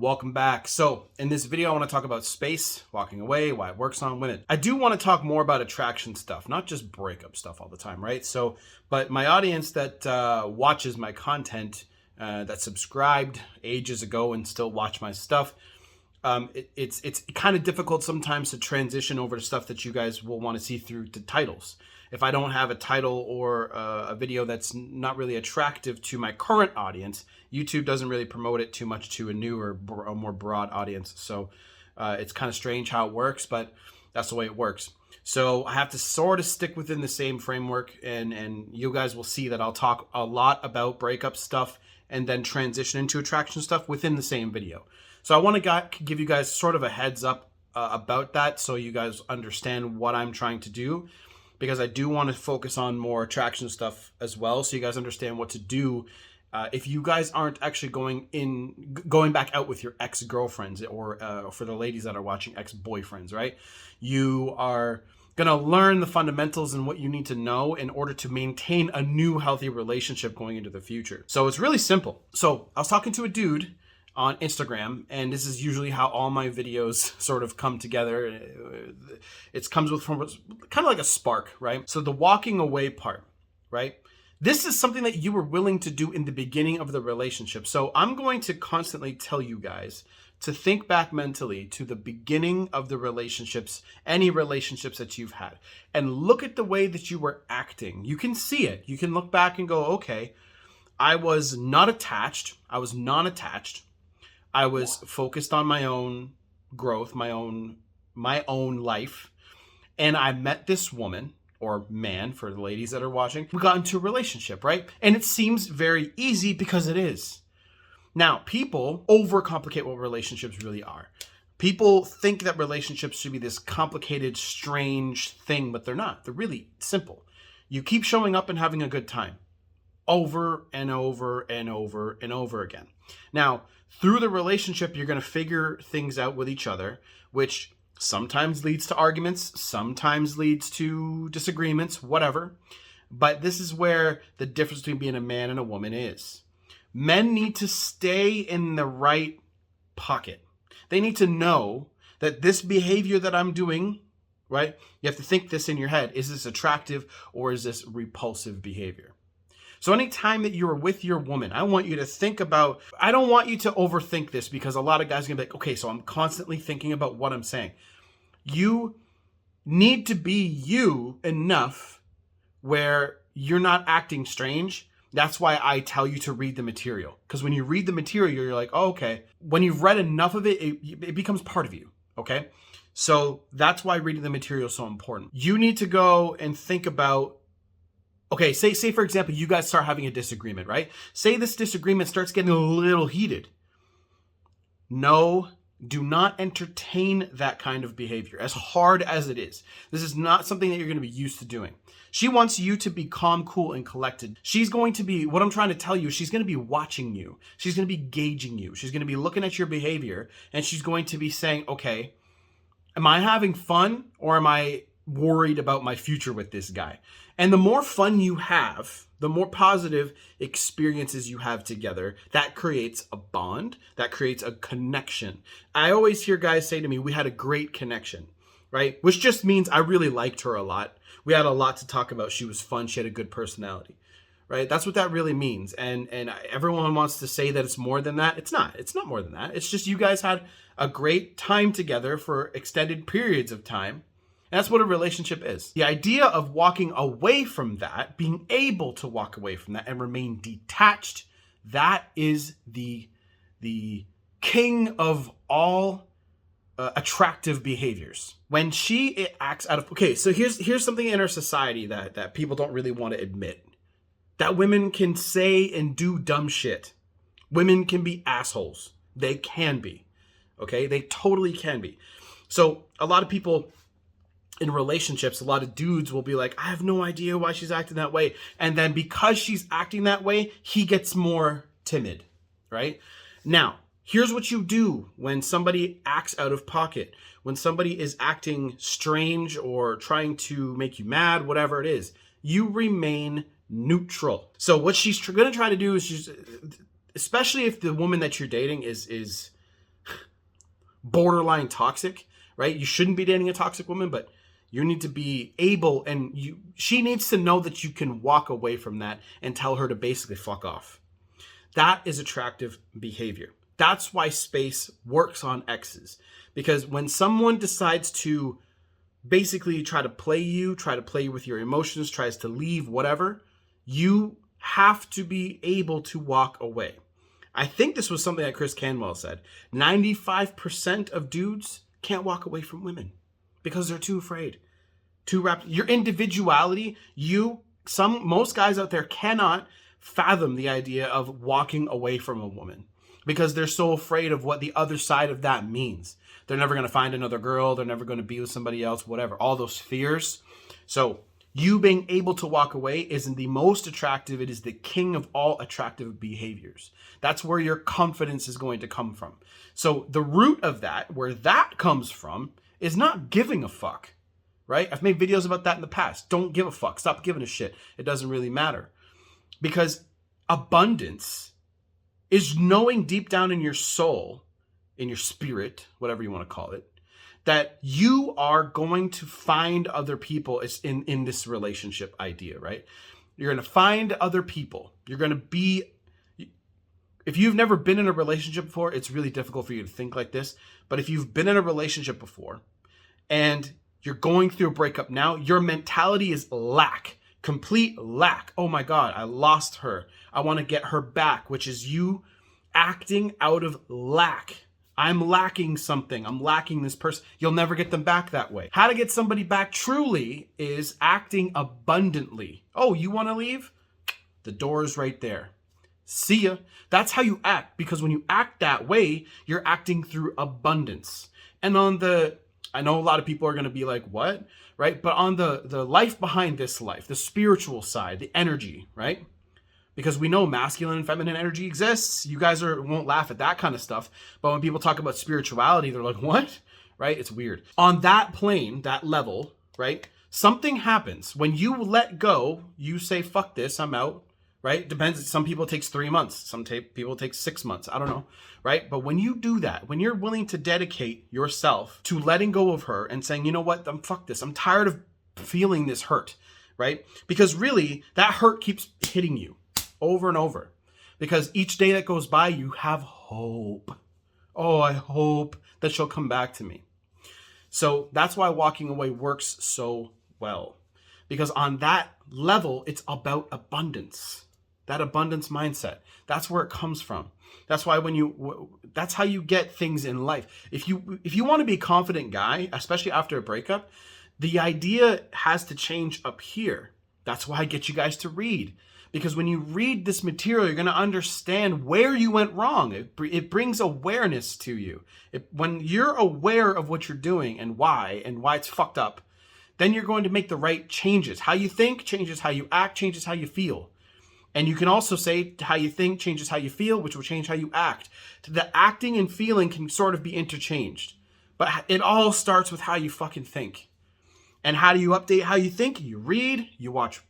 Welcome back. So in this video, I want to talk about space, walking away, why it works on women. I do want to talk more about attraction stuff, not just breakup stuff all the time, right? But my audience that watches my content, that subscribed ages ago and still watch my stuff, it's kind of difficult sometimes to transition over to stuff that you guys will want to see through the titles. If I don't have a title or a video that's not really attractive to my current audience, YouTube doesn't really promote it too much to a new or a more broad audience. So it's kind of strange how it works, but that's the way it works. So I have to sort of stick within the same framework, and you guys will see that I'll talk a lot about breakup stuff and then transition into attraction stuff within the same video. So I want to give you guys sort of a heads up about that so you guys understand what I'm trying to do, because I do want to focus on more attraction stuff as well, so you guys understand what to do if you guys aren't actually going back out with your ex-girlfriends, or for the ladies that are watching, ex-boyfriends, right? You are gonna learn the fundamentals and what you need to know in order to maintain a new healthy relationship going into the future. So it's really simple. So I was talking to a dude on Instagram, and this is usually how all my videos sort of come together. It comes from kind of like a spark, right? So the walking away part, right? This is something that you were willing to do in the beginning of the relationship. So I'm going to constantly tell you guys to think back mentally to the beginning of the relationships, any relationships that you've had, and look at the way that you were acting. You can see it. You can look back and go, okay, I was not attached. I was non-attached. I was focused on my own growth, my own life. And I met this woman, or man for the ladies that are watching. We got into a relationship, right? And it seems very easy because it is. Now, people overcomplicate what relationships really are. People think that relationships should be this complicated, strange thing, but they're not. They're really simple. You keep showing up and having a good time over and over and over and over again. Now, through the relationship, you're going to figure things out with each other, which sometimes leads to arguments, sometimes leads to disagreements, whatever. But this is where the difference between being a man and a woman is. Men need to stay in the right pocket. They need to know that this behavior that I'm doing, right? You have to think this in your head. Is this attractive or is this repulsive behavior? So anytime that you're with your woman, I want you to think about, I don't want you to overthink this, because a lot of guys are going to be like, okay, so I'm constantly thinking about what I'm saying. You need to be you enough where you're not acting strange. That's why I tell you to read the material. Because when you read the material, you're like, oh, okay. When you've read enough of it, it becomes part of you, okay? So that's why reading the material is so important. You need to go and think about, okay, say for example, you guys start having a disagreement, right? Say this disagreement starts getting a little heated. No, do not entertain that kind of behavior, as hard as it is. This is not something that you're going to be used to doing. She wants you to be calm, cool, and collected. She's going to be, what I'm trying to tell you, she's going to be watching you. She's going to be gauging you. She's going to be looking at your behavior, and she's going to be saying, okay, am I having fun, or am I worried about my future with this guy? And the more fun you have, the more positive experiences you have together, that creates a bond, that creates a connection. I always hear guys say to me, we had a great connection, right? Which just means I really liked her a lot. We had a lot to talk about. She was fun. She had a good personality, right? That's what that really means. And everyone wants to say that it's more than that. It's not. It's not more than that. It's just you guys had a great time together for extended periods of time. And that's what a relationship is. The idea of walking away from that, being able to walk away from that and remain detached, that is the king of all attractive behaviors. When she acts out of, okay, so here's something in our society that people don't really want to admit. That women can say and do dumb shit. Women can be assholes. They can be. Okay? They totally can be. So a lot of people in relationships, a lot of dudes will be like, I have no idea why she's acting that way. And then because she's acting that way, he gets more timid, right? Now, here's what you do when somebody acts out of pocket, when somebody is acting strange or trying to make you mad, whatever it is. You remain neutral. So what she's going to try to do is, especially if the woman that you're dating is borderline toxic, right? You shouldn't be dating a toxic woman, but you need to be able, and she needs to know that you can walk away from that and tell her to basically fuck off. That is attractive behavior. That's why space works on exes. Because when someone decides to basically try to play you with your emotions, tries to leave, whatever, you have to be able to walk away. I think this was something that Chris Canwell said. 95% of dudes can't walk away from women because they're too afraid. Too wrapped. Your individuality, most guys out there cannot fathom the idea of walking away from a woman because they're so afraid of what the other side of that means. They're never going to find another girl. They're never going to be with somebody else, whatever. All those fears. So you being able to walk away isn't the most attractive. It is the king of all attractive behaviors. That's where your confidence is going to come from. So the root of that, where that comes from, is not giving a fuck, right? I've made videos about that in the past. Don't give a fuck. Stop giving a shit. It doesn't really matter. Because abundance is knowing deep down in your soul, in your spirit, whatever you want to call it, that you are going to find other people in this relationship idea, right? You're going to find other people. You're going to be, if you've never been in a relationship before, it's really difficult for you to think like this. But if you've been in a relationship before and you're going through a breakup now, your mentality is lack. Complete lack. Oh my God, I lost her. I want to get her back, which is you acting out of lack. I'm lacking something. I'm lacking this person. You'll never get them back that way. How to get somebody back truly is acting abundantly. Oh, you want to leave? The door is right there. See ya. That's how you act, because when you act that way, you're acting through abundance. And I know a lot of people are going to be like, what? Right? But on the life behind this life, the spiritual side, the energy, right? Because we know masculine and feminine energy exists. You guys won't laugh at that kind of stuff. But when people talk about spirituality, they're like, what? Right? It's weird. On that plane, that level, right? Something happens. When you let go, you say, fuck this, I'm out, right? Depends. Some people it takes 3 months. Some people it takes 6 months. I don't know, right? But when you do that, when you're willing to dedicate yourself to letting go of her and saying, you know what, fuck this. I'm tired of feeling this hurt, right? Because really, that hurt keeps hitting you over and over. Because each day that goes by, you have hope. Oh, I hope that she'll come back to me. So that's why walking away works so well. Because on that level, it's about abundance. That abundance mindset. That's where it comes from. That's why that's how you get things in life. If you want to be a confident guy, especially after a breakup, the idea has to change up here. That's why I get you guys to read. Because when you read this material, you're going to understand where you went wrong. It brings awareness to you. When you're aware of what you're doing and why it's fucked up, then you're going to make the right changes. How you think changes how you act, changes how you feel. And you can also say how you think changes how you feel, which will change how you act. The acting and feeling can sort of be interchanged. But it all starts with how you fucking think. And how do you update how you think? You read, you watch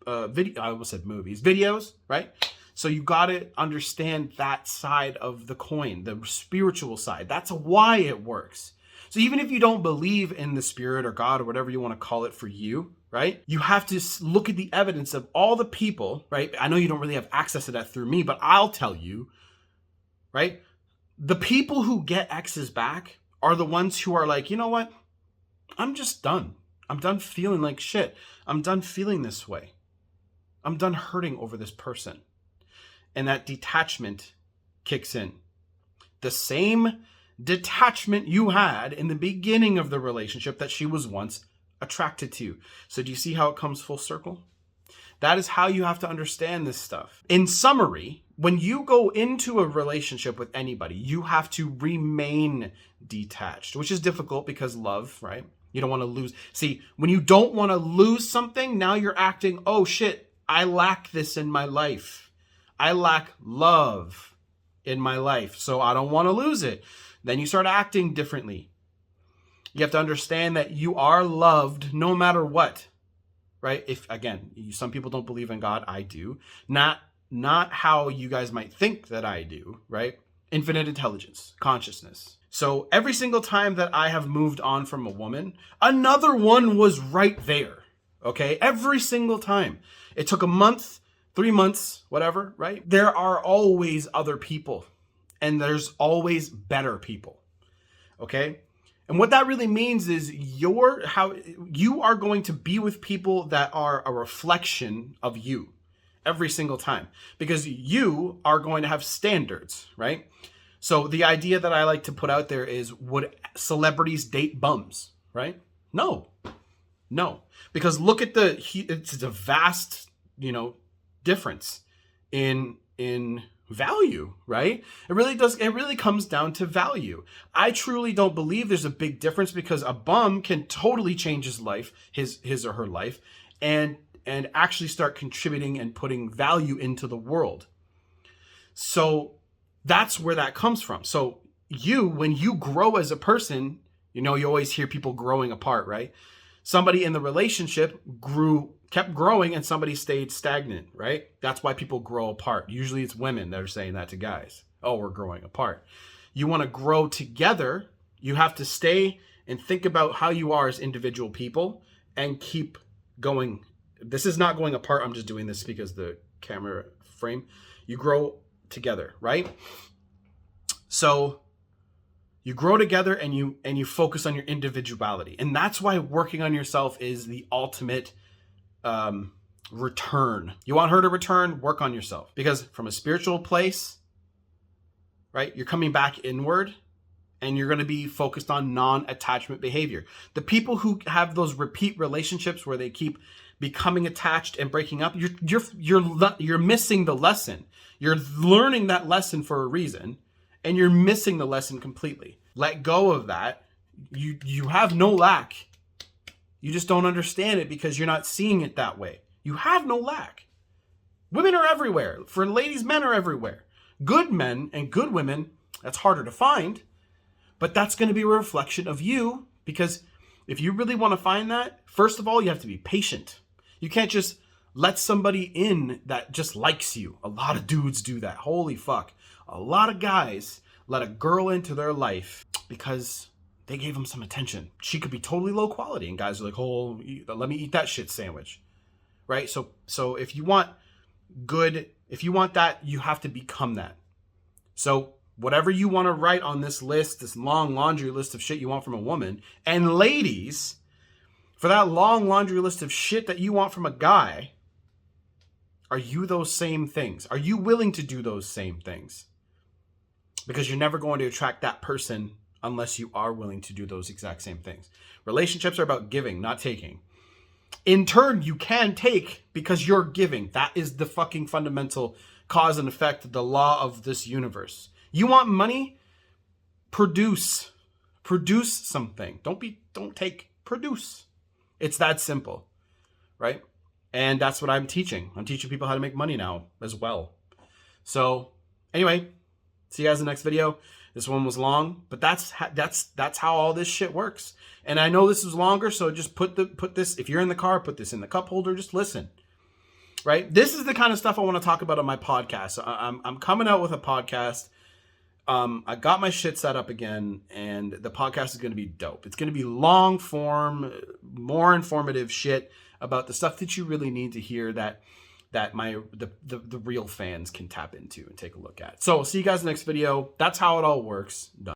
I almost said movies, videos, right? So you got to understand that side of the coin, the spiritual side. That's why it works. So even if you don't believe in the spirit or God or whatever you want to call it for you, right? You have to look at the evidence of all the people, right? I know you don't really have access to that through me, but I'll tell you, right? The people who get exes back are the ones who are like, you know what? I'm just done. I'm done feeling like shit. I'm done feeling this way. I'm done hurting over this person. And that detachment kicks in. The same detachment you had in the beginning of the relationship that she was once attracted to. So do you see how it comes full circle? That is how you have to understand this stuff. In summary, when you go into a relationship with anybody, you have to remain detached, which is difficult because love, right? You don't want to lose. See, when you don't want to lose something, now you're acting, oh shit, I lack this in my life. I lack love in my life, so I don't want to lose it. Then you start acting differently. You have to understand that you are loved no matter what, right? If, again, some people don't believe in God, I do. Not how you guys might think that I do, right? infinite intelligence, consciousness. So every single time that I have moved on from a woman, another one was right there. Okay? Every single time. It took a month, 3 months, whatever, right? There are always other people, and there's always better people. Okay? And what that really means is you are going to be with people that are a reflection of you every single time, because you are going to have standards, right? So the idea that I like to put out there is, would celebrities date bums, right? No, because look at it's a vast, difference in value, right? It really comes down to value. I truly don't believe there's a big difference, because a bum can totally change his life, his or her life, and actually start contributing and putting value into the world. So that's where that comes from. So when you grow as a person, you always hear people growing apart, right? Somebody in the relationship kept growing, and somebody stayed stagnant, right? That's why people grow apart. Usually it's women that are saying that to guys. Oh, we're growing apart. You want to grow together, you have to stay and think about how you are as individual people and keep going. This is not going apart. I'm just doing this because the camera frame. You grow together, right? So you grow together, and you focus on your individuality. And that's why working on yourself is the ultimate return. You want her to return? Work on yourself. Because from a spiritual place, right, you're coming back inward, and you're going to be focused on non-attachment behavior. The people who have those repeat relationships where they keep becoming attached and breaking up, you're missing the lesson. You're learning that lesson for a reason, and you're missing the lesson completely. Let go of that. You have no lack. You just don't understand it because you're not seeing it that way. You have no lack. Women are everywhere. For ladies, men are everywhere. Good men and good women, that's harder to find, but that's going to be a reflection of you, because if you really want to find that, first of all, you have to be patient. You can't just let somebody in that just likes you. A lot of dudes do that. Holy fuck. A lot of guys let a girl into their life because they gave them some attention. She could be totally low quality, and guys are like, oh, let me eat that shit sandwich. Right? So if you want that, you have to become that. So whatever you want to write on this list, this long laundry list of shit you want from a woman, and ladies, for that long laundry list of shit that you want from a guy, are you those same things? Are you willing to do those same things? Because you're never going to attract that person unless you are willing to do those exact same things. Relationships are about giving, not taking. In turn, you can take because you're giving. That is the fucking fundamental cause and effect, the law of this universe. You want money? Produce. Produce something. Don't take. Produce. It's that simple, right? And that's what I'm teaching. I'm teaching people how to make money now as well. So anyway, see you guys in the next video. This one was long, but that's how all this shit works. And I know this is longer, so just put this, if you're in the car, put this in the cup holder, just listen. Right? This is the kind of stuff I want to talk about on my podcast. I'm coming out with a podcast. I got my shit set up again, and the podcast is going to be dope. It's going to be long form, more informative shit about the stuff that you really need to hear, that the real fans can tap into and take a look at. So see you guys in the next video. That's how it all works. Done.